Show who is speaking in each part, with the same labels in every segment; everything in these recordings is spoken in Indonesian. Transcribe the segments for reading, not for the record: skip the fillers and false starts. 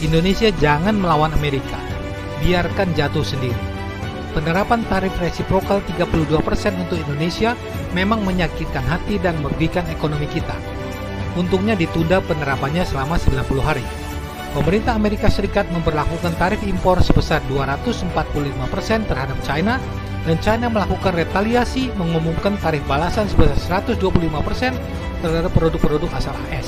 Speaker 1: Indonesia jangan melawan Amerika, biarkan jatuh sendiri. Penerapan tarif resiprokal 32% untuk Indonesia memang menyakitkan hati dan merugikan ekonomi kita. Untungnya ditunda penerapannya selama 90 hari. Pemerintah Amerika Serikat memberlakukan tarif impor sebesar 245% terhadap China, dan China melakukan retaliasi mengumumkan tarif balasan sebesar 125% terhadap produk-produk asal AS.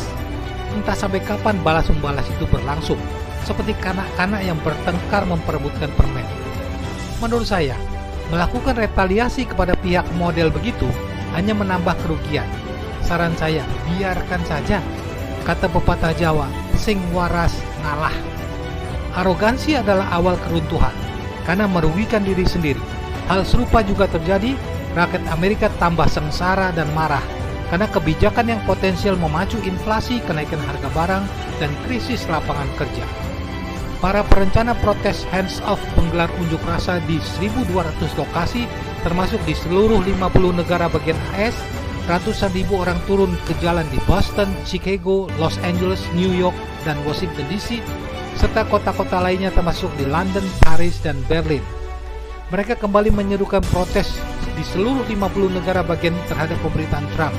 Speaker 1: Entah sampai kapan balas-membalas itu berlangsung, seperti kanak-kanak yang bertengkar memperebutkan permen. Menurut saya, melakukan retaliasi kepada pihak model begitu hanya menambah kerugian. Saran saya, biarkan saja. Kata pepatah Jawa, sing waras ngalah. Arogansi adalah awal keruntuhan, karena merugikan diri sendiri. Hal serupa juga terjadi, rakyat Amerika tambah sengsara dan marah, karena kebijakan yang potensial memacu inflasi, kenaikan harga barang, dan krisis lapangan kerja. Para perencana protes hands off menggelar unjuk rasa di 1.200 lokasi, termasuk di seluruh 50 negara bagian AS. Ratusan ribu orang turun ke jalan di Boston, Chicago, Los Angeles, New York, dan Washington DC, serta kota-kota lainnya termasuk di London, Paris, dan Berlin. Mereka kembali menyerukan protes di seluruh 50 negara bagian terhadap pemerintahan Trump.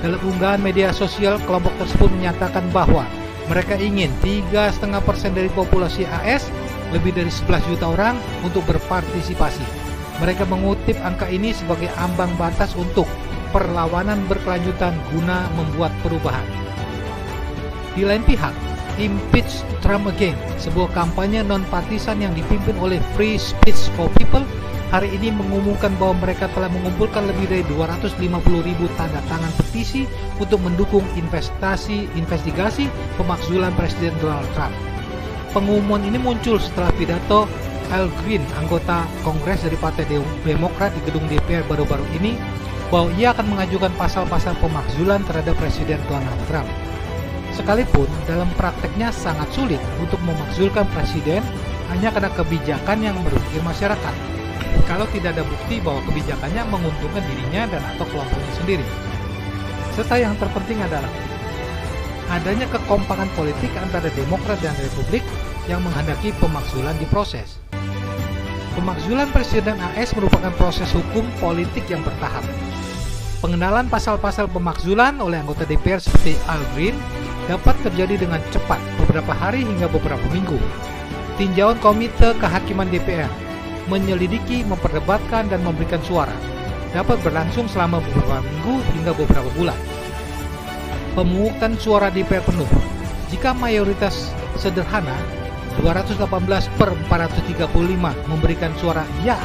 Speaker 1: Dalam unggahan media sosial, kelompok tersebut menyatakan bahwa mereka ingin 3,5% dari populasi AS, lebih dari 11 juta orang, untuk berpartisipasi. Mereka mengutip angka ini sebagai ambang batas untuk perlawanan berkelanjutan guna membuat perubahan. Di lain pihak, Impeach Trump Again, sebuah kampanye non-partisan yang dipimpin oleh Free Speech for People, hari ini mengumumkan bahwa mereka telah mengumpulkan lebih dari 250.000 tanda tangan petisi untuk mendukung investigasi pemakzulan Presiden Donald Trump. Pengumuman ini muncul setelah pidato Al Green, anggota Kongres dari Partai Demokrat di gedung DPR baru-baru ini, bahwa ia akan mengajukan pasal-pasal pemakzulan terhadap Presiden Donald Trump. Sekalipun dalam prakteknya sangat sulit untuk memakzulkan presiden hanya karena kebijakan yang merugikan masyarakat, kalau tidak ada bukti bahwa kebijakannya menguntungkan dirinya dan atau kelompoknya sendiri. Serta yang terpenting adalah adanya kekompakan politik antara Demokrat dan Republik yang menghendaki pemakzulan diproses. Pemakzulan Presiden AS merupakan proses hukum politik yang bertahap. Pengenalan pasal-pasal pemakzulan oleh anggota DPR seperti Al Green dapat terjadi dengan cepat, beberapa hari hingga beberapa minggu. Tinjauan Komite Kehakiman DPR menyelidiki, memperdebatkan, dan memberikan suara dapat berlangsung selama beberapa minggu hingga beberapa bulan. Pemungutan suara DPR penuh jika mayoritas sederhana 218/435 memberikan suara ya,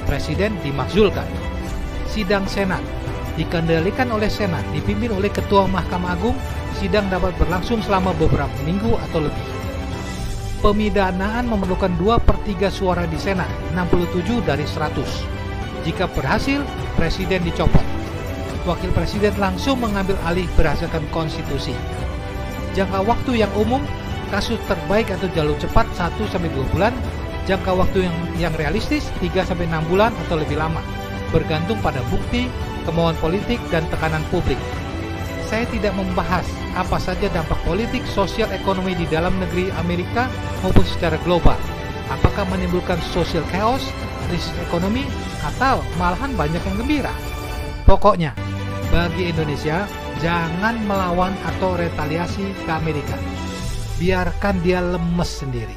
Speaker 1: Presiden dimakzulkan. Sidang Senat dikendalikan oleh Senat, dipimpin oleh Ketua Mahkamah Agung, sidang dapat berlangsung selama beberapa minggu atau lebih. Pemidanaan memerlukan 2/3 suara di Senat, 67 dari 100. Jika berhasil, Presiden dicopot. Wakil Presiden langsung mengambil alih berdasarkan konstitusi. Jangka waktu yang umum, kasus terbaik atau jalur cepat 1-2 bulan, jangka waktu yang realistis 3-6 bulan atau lebih lama, bergantung pada bukti, kemauan politik, dan tekanan publik. Saya tidak membahas apa saja dampak politik, sosial, ekonomi di dalam negeri Amerika maupun secara global. Apakah menimbulkan social chaos, krisis ekonomi, atau malahan banyak yang gembira. Pokoknya, bagi Indonesia, jangan melawan atau retaliasi ke Amerika. Biarkan dia lemes sendiri.